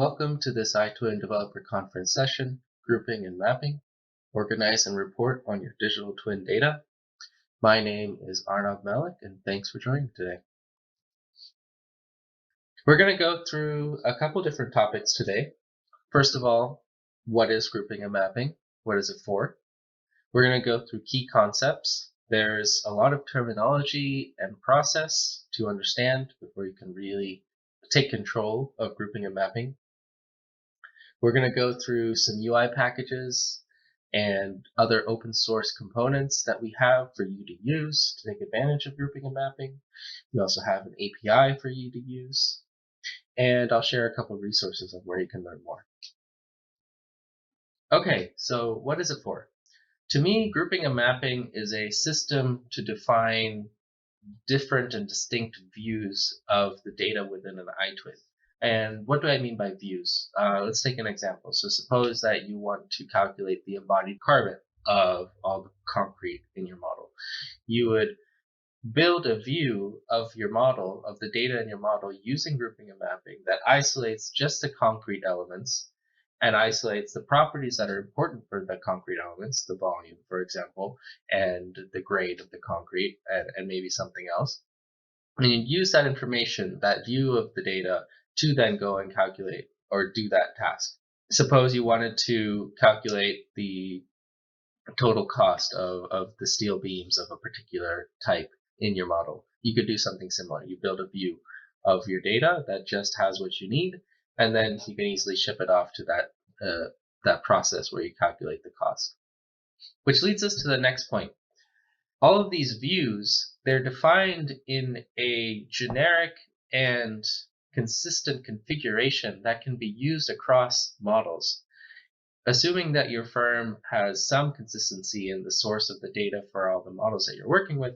Welcome to this iTwin Developer Conference session, Grouping and Mapping, Organize and Report on Your Digital Twin Data. My name is Arnav Malik, and thanks for joining today. We're going to go through a couple different topics today. First of all, what is grouping and mapping? What is it for? We're going to go through key concepts. There's a lot of terminology and process to understand before you can really take control of grouping and mapping. We're going to go through some UI packages and other open source components that we have for you to use to take advantage of grouping and mapping. We also have an API for you to use. And I'll share a couple of resources on where you can learn more. Okay, so what is it for? To me, grouping and mapping is a system to define different and distinct views of the data within an iTwin. And what do I mean by views? Let's take an example. So suppose that you want to calculate the embodied carbon of all the concrete in your model. You would build a view of your model, of the data in your model, using grouping and mapping that isolates just the concrete elements and isolates the properties that are important for the concrete elements, the volume, for example, and the grade of the concrete, and maybe something else. And you use that information, that view of the data, to then go and calculate or do that task. Suppose you wanted to calculate the total cost of the steel beams of a particular type in your model. You could do something similar. You build a view of your data that just has what you need, and then you can easily ship it off to that process where you calculate the cost. Which leads us to the next point. All of these views, they're defined in a generic and consistent configuration that can be used across models. Assuming that your firm has some consistency in the source of the data for all the models that you're working with,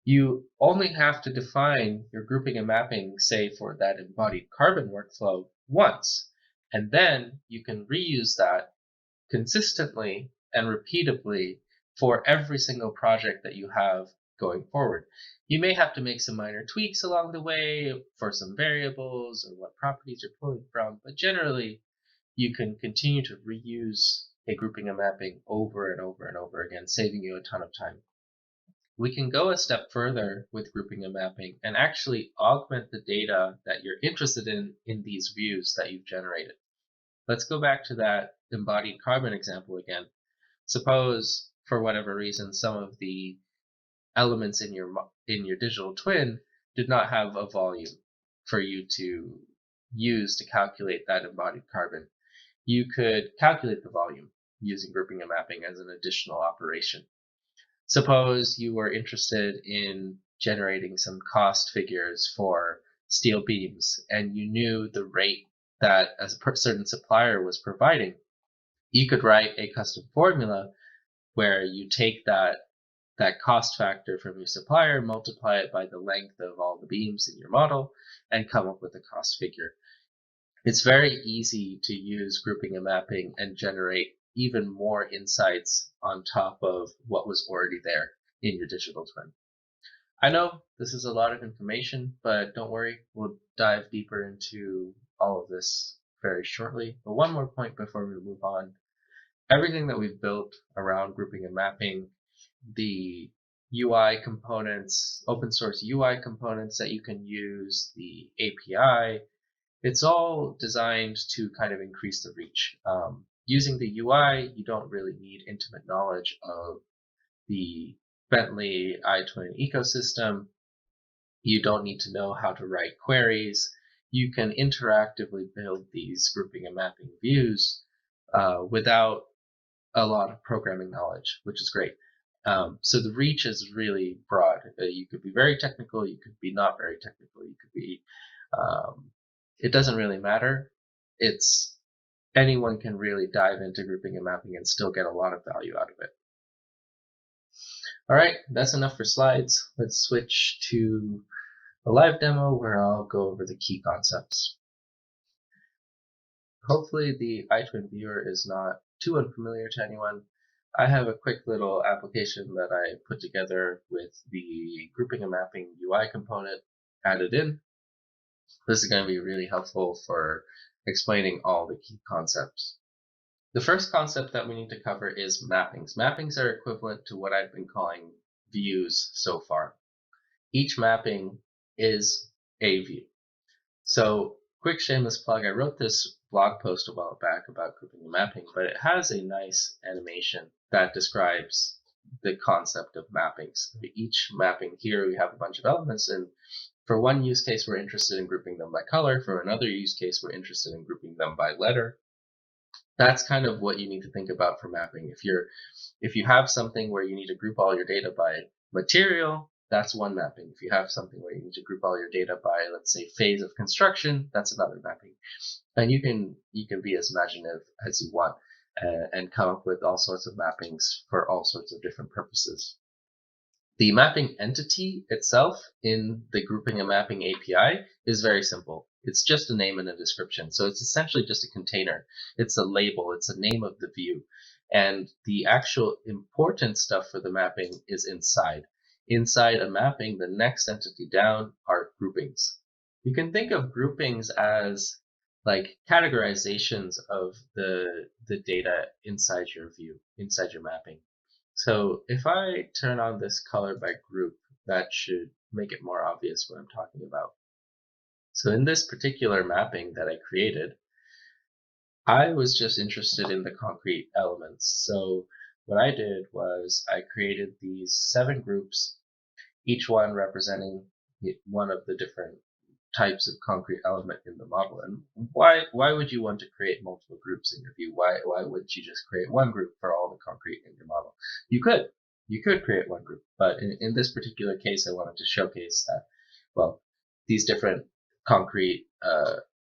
you only have to define your grouping and mapping, say, for that embodied carbon workflow once, and then you can reuse that consistently and repeatably for every single project that you have going forward. You may have to make some minor tweaks along the way for some variables or what properties you're pulling from, but generally you can continue to reuse a grouping and mapping over and over and over again, saving you a ton of time. We can go a step further with grouping and mapping and actually augment the data that you're interested in these views that you've generated. Let's go back to that embodied carbon example again. Suppose, for whatever reason, some of the elements in your digital twin did not have a volume for you to use to calculate that embodied carbon. You could calculate the volume using grouping and mapping as an additional operation. Suppose you were interested in generating some cost figures for steel beams and you knew the rate that a certain supplier was providing. You could write a custom formula where you take that cost factor from your supplier, multiply it by the length of all the beams in your model, and come up with a cost figure. It's very easy to use grouping and mapping and generate even more insights on top of what was already there in your digital twin. I know this is a lot of information, but don't worry, we'll dive deeper into all of this very shortly. But one more point before we move on. Everything that we've built around grouping and mapping, the UI components, open source UI components that you can use, the API, it's all designed to kind of increase the reach. Using the UI, you don't really need intimate knowledge of the Bentley iTwin ecosystem. You don't need to know how to write queries. You can interactively build these grouping and mapping views without a lot of programming knowledge, which is great. So the reach is really broad. You could be very technical, you could be not very technical, you could be, it doesn't really matter. Anyone can really dive into grouping and mapping and still get a lot of value out of it. All right, that's enough for slides. Let's switch to a live demo where I'll go over the key concepts. Hopefully the iTwin viewer is not too unfamiliar to anyone. I have a quick little application that I put together with the grouping and mapping UI component added in. This is going to be really helpful for explaining all the key concepts. The first concept that we need to cover is mappings. Mappings are equivalent to what I've been calling views so far. Each mapping is a view. So, quick shameless plug, I wrote this blog post a while back about grouping and mapping, but it has a nice animation that describes the concept of mappings. Each mapping here, we have a bunch of elements, and for one use case, we're interested in grouping them by color. For another use case, we're interested in grouping them by letter. That's kind of what you need to think about for mapping. If you have something where you need to group all your data by material, that's one mapping. If you have something where you need to group all your data by, let's say, phase of construction, that's another mapping. And you can be as imaginative as you want and come up with all sorts of mappings for all sorts of different purposes. The mapping entity itself in the grouping and mapping API is very simple. It's just a name and a description. So it's essentially just a container. It's a label. It's a name of the view. And the actual important stuff for the mapping is inside. Inside a mapping, the next entity down are groupings. You can think of groupings as like categorizations of the data inside your view, inside your mapping. So if I turn on this color by group, that should make it more obvious what I'm talking about. So in this particular mapping that I created, I was just interested in the concrete elements. So what I did was I created these 7 groups, each one representing one of the different types of concrete element in the model. And why would you want to create multiple groups in your view? Why wouldn't you just create one group for all the concrete in your model? You could create one group, but in this particular case, I wanted to showcase that, well, these different concrete,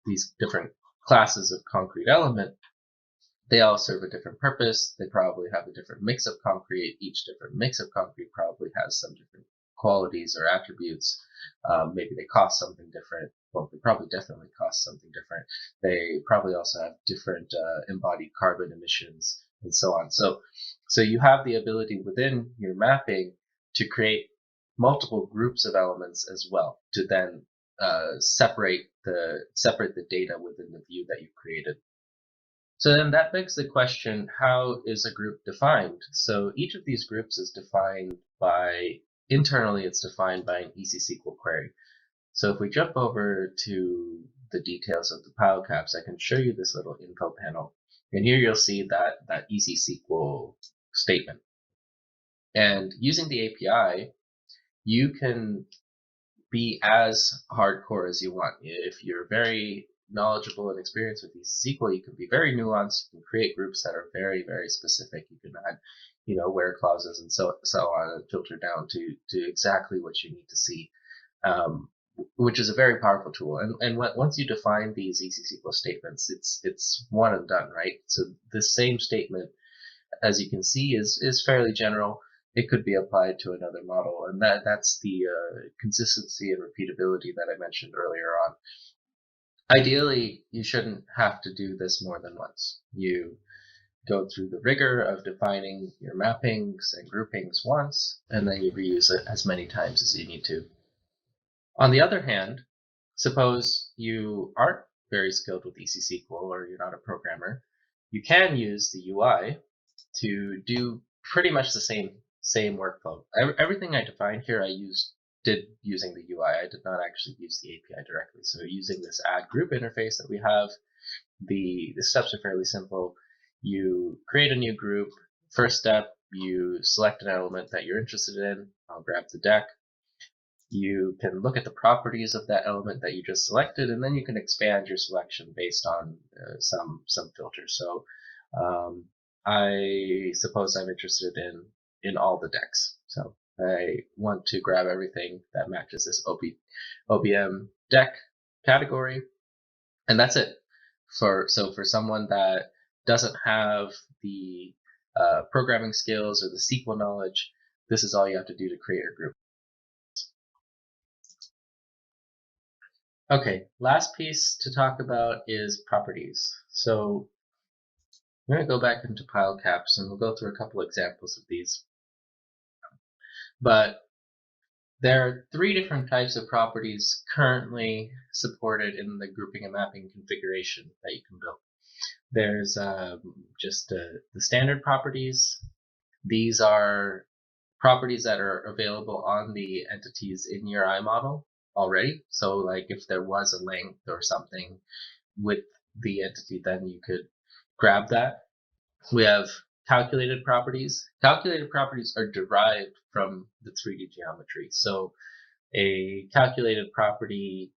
these different classes of concrete element, they all serve a different purpose. They probably have a different mix of concrete. Each different mix of concrete probably has some different qualities or attributes. Maybe they cost something different. Well, they probably definitely cost something different. They probably also have different embodied carbon emissions and so on. So you have the ability within your mapping to create multiple groups of elements as well to then separate the data within the view that you created. So then that begs the question, how is a group defined? So each of these groups is defined by, internally it's defined by an EC-SQL query. So if we jump over to the details of the pile caps, I can show you this little info panel. And here you'll see that EC-SQL statement. And using the API, you can be as hardcore as you want. If you're very knowledgeable and experienced with EC-SQL, you can be very nuanced. You can create groups that are very, very specific. You can add, where clauses and so on, and filter down to exactly what you need to see, which is a very powerful tool. And once you define these EC-SQL statements, it's one and done, right? So this same statement, as you can see, is fairly general. It could be applied to another model, and that's the consistency and repeatability that I mentioned earlier on. Ideally, you shouldn't have to do this more than once. You go through the rigor of defining your mappings and groupings once, and then you reuse it as many times as you need to. On the other hand, suppose you aren't very skilled with EC-SQL or you're not a programmer, you can use the UI to do pretty much the same workflow. Everything I defined here I did using the UI. I did not actually use the API directly. So using this add group interface that we have, the steps are fairly simple. You create a new group. First step, you select an element that you're interested in. I'll grab the deck. You can look at the properties of that element that you just selected, and then you can expand your selection based on some filters. So I suppose I'm interested in all the decks. So I want to grab everything that matches this OBM deck category, and that's it. For someone that doesn't have the programming skills or the SQL knowledge, this is all you have to do to create a group. Okay, last piece to talk about is properties. So I'm going to go back into pile caps and we'll go through a couple examples of these. But There are three different types of properties currently supported in the grouping and mapping configuration that you can build. There's just the standard properties. These are properties that are available on the entities in your iModel already. So like if there was a length or something with the entity, then you could grab that. We have calculated properties. Calculated properties are derived from the 3D geometry. So a calculated property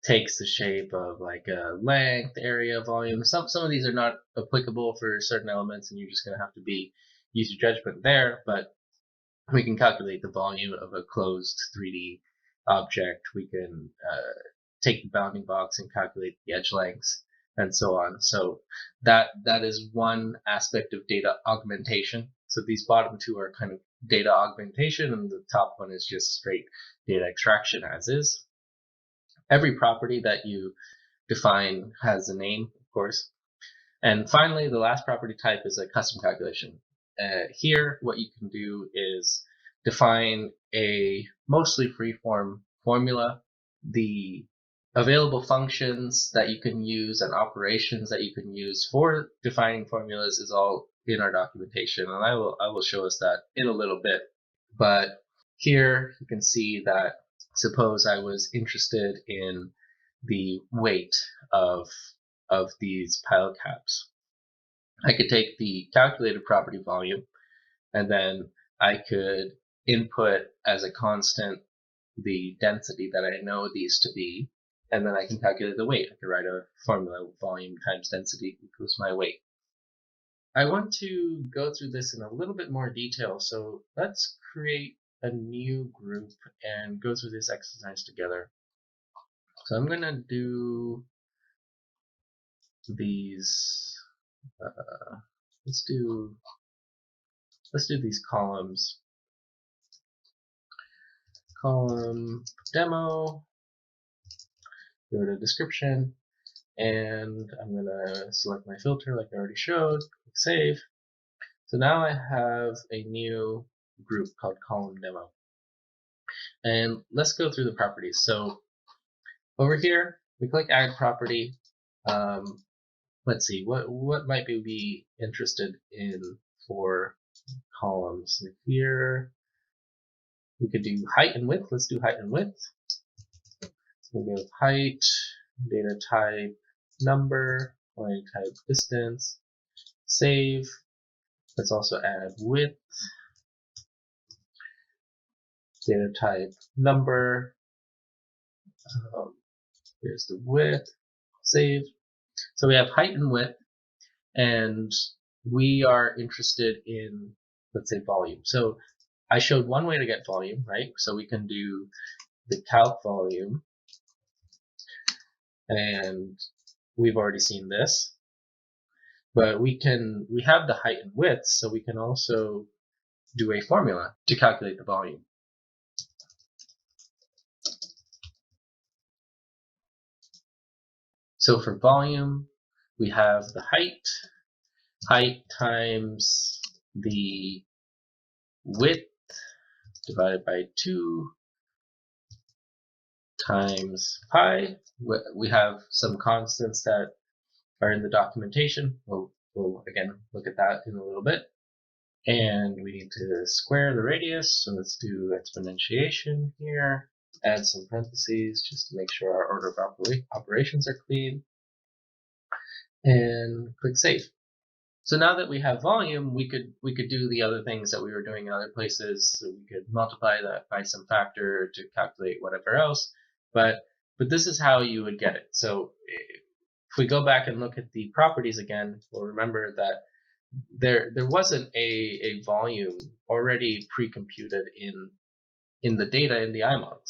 takes the shape of like a length, area, volume. Some of these are not applicable for certain elements, and you're just going to have to use your judgment there. But we can calculate the volume of a closed 3D object. We can take the bounding box and calculate the edge lengths, and so on. So that is one aspect of data augmentation. So these bottom two are kind of data augmentation, and the top one is just straight data extraction as is. Every property that you define has a name, of course. And finally, the last property type is a custom calculation. Here, what you can do is define a mostly freeform formula. The available functions that you can use and operations that you can use for defining formulas is all in our documentation, and I will show us that in a little bit. But here you can see that suppose I was interested in the weight of these pile caps. I could take the calculated property volume, and then I could input as a constant the density that I know these to be, and then I can calculate the weight. I could write a formula: volume times density equals my weight. I want to go through this in a little bit more detail, so let's create a new group and go through this exercise together. So I'm gonna do these. Let's do these columns. Column demo. Go to description, and I'm gonna select my filter like I already showed. Click save. So now I have a new group called column demo. And let's go through the properties. So over here, we click add property. Let's see, what might we be interested in for columns? So here, we could do height and width. Let's do height and width. We'll go with height, data type, number, quantity type, distance, save. Let's also add width, data type, number. Here's the width, save. So we have height and width, and we are interested in, let's say, volume. So I showed one way to get volume, right? So we can do the calc volume, and we've already seen this. But we have the height and width, so we can also do a formula to calculate the volume. So for volume, we have the height times the width divided by 2 times pi. We have some constants that are in the documentation. We'll again look at that in a little bit. And we need to square the radius, so let's do exponentiation here. Add some parentheses just to make sure our order of operations are clean. And click save. So now that we have volume, we could do the other things that we were doing in other places. So we could multiply that by some factor to calculate whatever else. But this is how you would get it. So if we go back and look at the properties again, we'll remember that there wasn't a volume already pre-computed in the data in the iModel.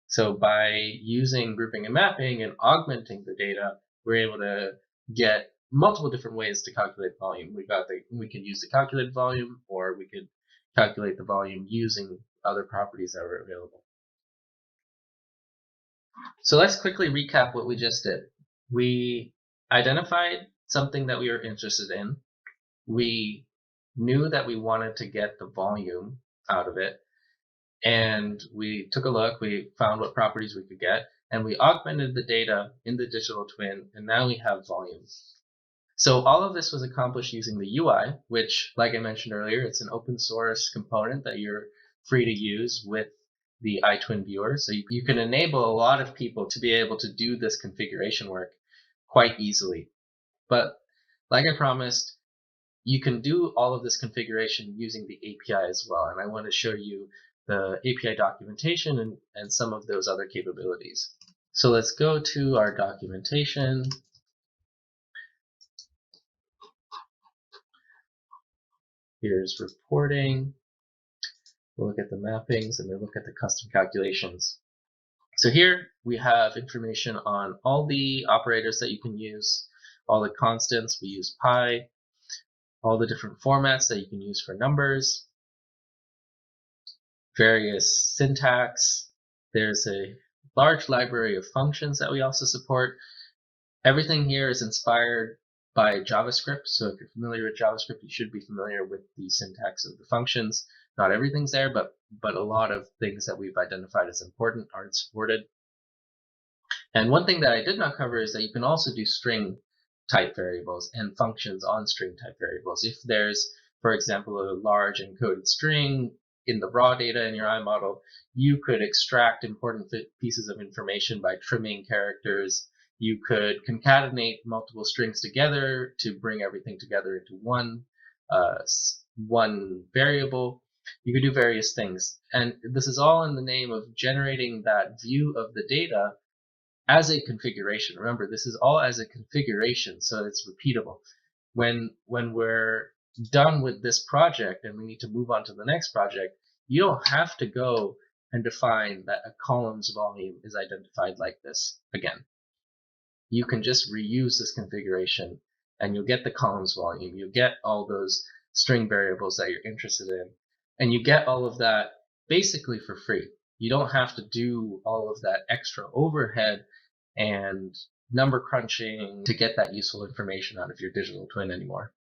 So by using grouping and mapping and augmenting the data, we're able to get multiple different ways to calculate volume. We can use the calculated volume, or we could calculate the volume using other properties that were available. So let's quickly recap what we just did. We identified something that we were interested in. We knew that we wanted to get the volume out of it. And we took a look, we found what properties we could get, and we augmented the data in the digital twin, and now we have volume. So all of this was accomplished using the UI, which, like I mentioned earlier, it's an open source component that you're free to use with the iTwin viewer. So you can enable a lot of people to be able to do this configuration work quite easily. But like I promised, you can do all of this configuration using the API as well. And I want to show you the API documentation and some of those other capabilities. So let's go to our documentation. Here's reporting. We'll look at the mappings and then look at the custom calculations. So here we have information on all the operators that you can use, all the constants. We use pi, all the different formats that you can use for numbers, various syntax. There's a large library of functions that we also support. Everything here is inspired by JavaScript. So if you're familiar with JavaScript, you should be familiar with the syntax of the functions. Not everything's there, but a lot of things that we've identified as important aren't supported. And one thing that I did not cover is that you can also do string type variables and functions on string type variables. If there's, for example, a large encoded string in the raw data in your iModel, you could extract important pieces of information by trimming characters. You could concatenate multiple strings together to bring everything together into one variable. You could do various things. And this is all in the name of generating that view of the data as a configuration. Remember, this is all as a configuration, so it's repeatable. When we're done with this project and we need to move on to the next project, you don't have to go and define that a column's volume is identified like this again. You can just reuse this configuration and you'll get the columns volume. You'll get all those string variables that you're interested in. And you get all of that basically for free. You don't have to do all of that extra overhead and number crunching to get that useful information out of your digital twin anymore.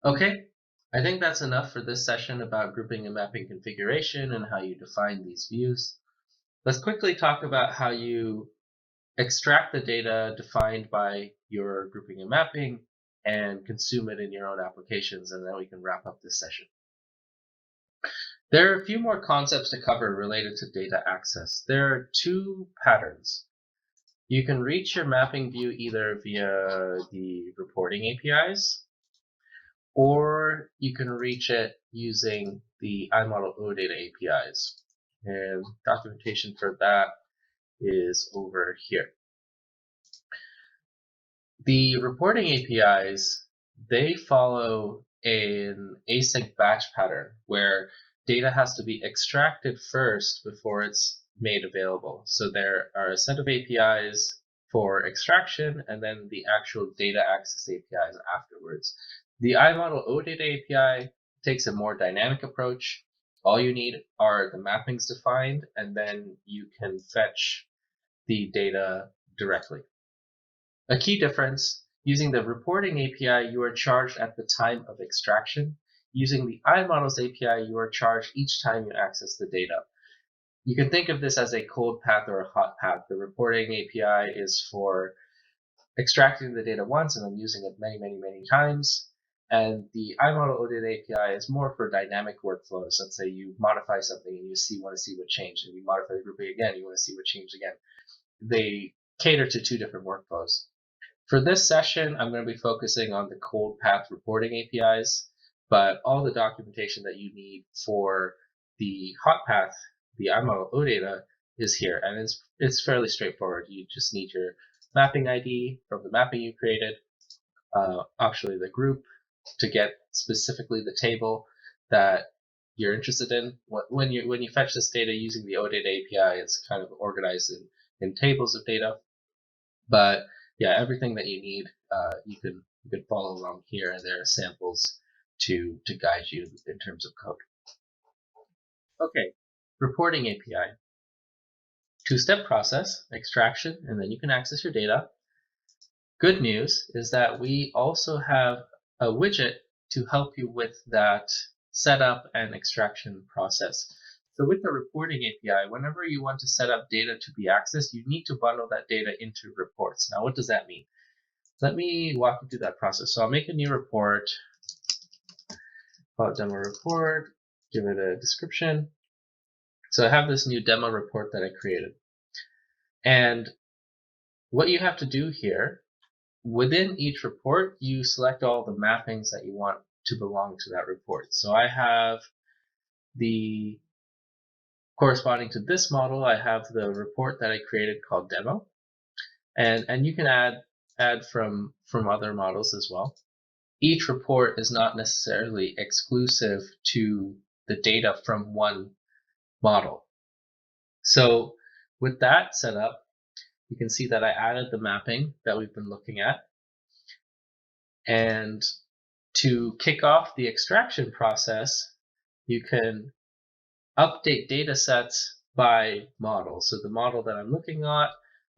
Okay, I think that's enough for this session about grouping and mapping configuration and how you define these views. Let's quickly talk about how you extract the data defined by your grouping and mapping and consume it in your own applications, and then we can wrap up this session. There are a few more concepts to cover related to data access. There are two patterns. You can reach your mapping view either via the reporting APIs, or you can reach it using the iModel OData APIs. And documentation for that is over here. The reporting APIs, they follow an async batch pattern where data has to be extracted first before it's made available. So there are a set of APIs for extraction and then the actual data access APIs afterwards. The iModel OData API takes a more dynamic approach. All you need are the mappings defined, and then you can fetch the data directly. A key difference, using the reporting API, you are charged at the time of extraction. Using the iModels API, you are charged each time you access the data. You can think of this as a cold path or a hot path. The reporting API is for extracting the data once and then using it many, many, many times. And the iModel OData API is more for dynamic workflows. Let's say you modify something and you want to see what changed, and you modify the grouping again, you want to see what changed again. They cater to two different workflows. For this session, I'm going to be focusing on the cold path reporting APIs, but all the documentation that you need for the hot path, the iModel OData, is here, and it's fairly straightforward. You just need your mapping ID from the mapping you created, optionally the group to get specifically the table that you're interested in. When you fetch this data using the OData API, it's kind of organized in tables of data, but yeah, everything that you need, you can follow along here, and there are samples to guide you in terms of code. Okay, reporting API. Two-step process, extraction, and then you can access your data. Good news is that we also have a widget to help you with that setup and extraction process. So with the reporting API, whenever you want to set up data to be accessed, you need to bundle that data into reports. Now, what does that mean? Let me walk you through that process. So I'll make a new report, call it demo report, give it a description. So I have this new demo report that I created. And what you have to do here, within each report, you select all the mappings that you want to belong to that report. So I have the corresponding to this model, I have the report that I created called demo. And you can add from other models as well. Each report is not necessarily exclusive to the data from one model. So with that set up, you can see that I added the mapping that we've been looking at. And to kick off the extraction process, you can update data sets by model. So the model that I'm looking at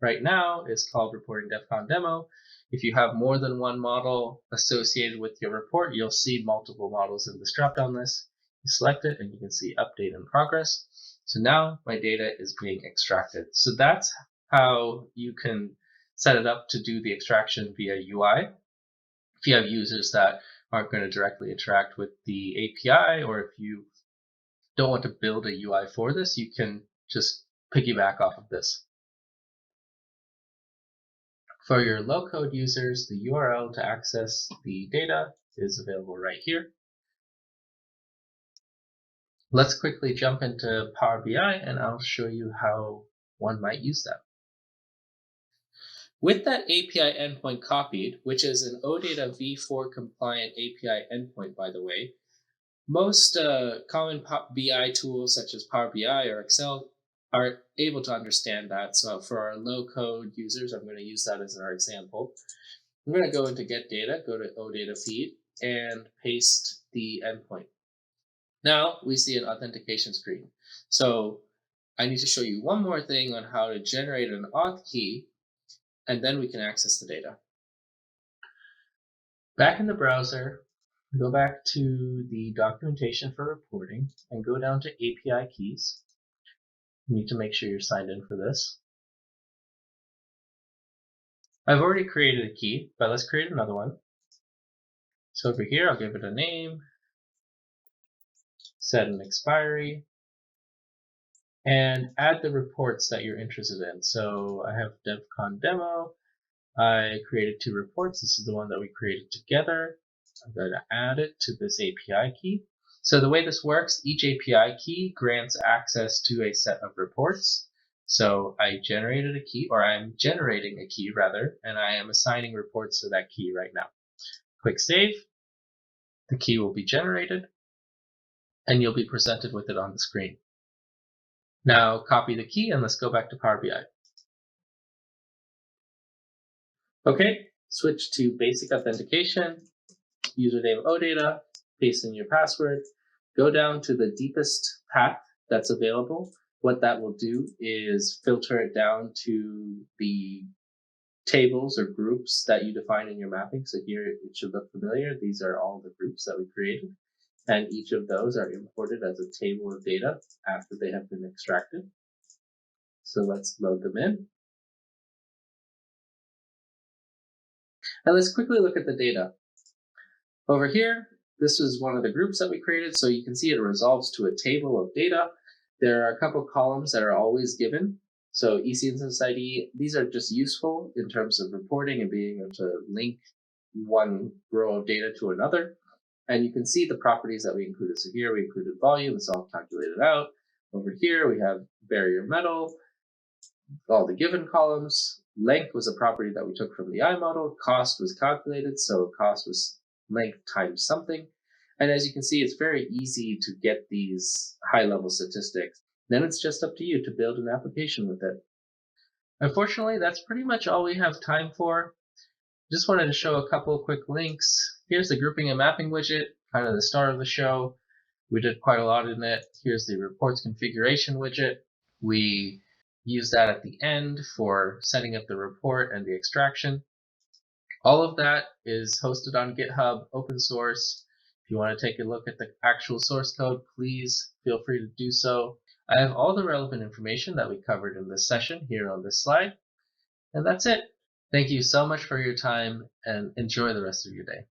right now is called Reporting DEFCON Demo. If you have more than one model associated with your report, you'll see multiple models in this drop-down list. You select it and you can see update in progress. So now my data is being extracted. So that's how you can set it up to do the extraction via UI. If you have users that aren't going to directly interact with the API, or if you don't want to build a UI for this, you can just piggyback off of this. For your low-code users, the URL to access the data is available right here. Let's quickly jump into Power BI and I'll show you how one might use that. With that API endpoint copied, which is an OData v4 compliant API endpoint, by the way, most common BI tools such as Power BI or Excel are able to understand that. So for our low-code users, I'm going to use that as our example. I'm going to go into Get Data, go to OData Feed, and paste the endpoint. Now we see an authentication screen. So I need to show you one more thing on how to generate an auth key, and then we can access the data. Back in the browser, go back to the documentation for reporting and go down to API keys. You need to make sure you're signed in for this. I've already created a key, but let's create another one. So over here, I'll give it a name, set an expiry, and add the reports that you're interested in. So I have DevCon demo. I created 2 reports. This is the one that we created together. I'm going to add it to this API key. So the way this works, each API key grants access to a set of reports. So I generated a key, or I'm generating a key rather, and I am assigning reports to that key right now. Click Save. The key will be generated, and you'll be presented with it on the screen. Now copy the key and let's go back to Power BI. Okay, switch to basic authentication, username OData, paste in your password, go down to the deepest path that's available. What that will do is filter it down to the tables or groups that you define in your mapping. So here it should look familiar. These are all the groups that we created. And each of those are imported as a table of data after they have been extracted. So let's load them in. And let's quickly look at the data. Over here, this is one of the groups that we created. So you can see it resolves to a table of data. There are a couple of columns that are always given. So EC instance ID, these are just useful in terms of reporting and being able to link one row of data to another. And you can see the properties that we included. So here we included volume, it's all calculated out. Over here we have barrier metal, all the given columns. Length was a property that we took from the I model. Cost was calculated, so cost was length times something. And as you can see, it's very easy to get these high-level statistics. Then it's just up to you to build an application with it. Unfortunately, that's pretty much all we have time for. Just wanted to show a couple quick links. Here's the grouping and mapping widget, kind of the star of the show. We did quite a lot in it. Here's the reports configuration widget. We use that at the end for setting up the report and the extraction. All of that is hosted on GitHub, open source. If you want to take a look at the actual source code, please feel free to do so. I have all the relevant information that we covered in this session here on this slide, and that's it. Thank you so much for your time and enjoy the rest of your day.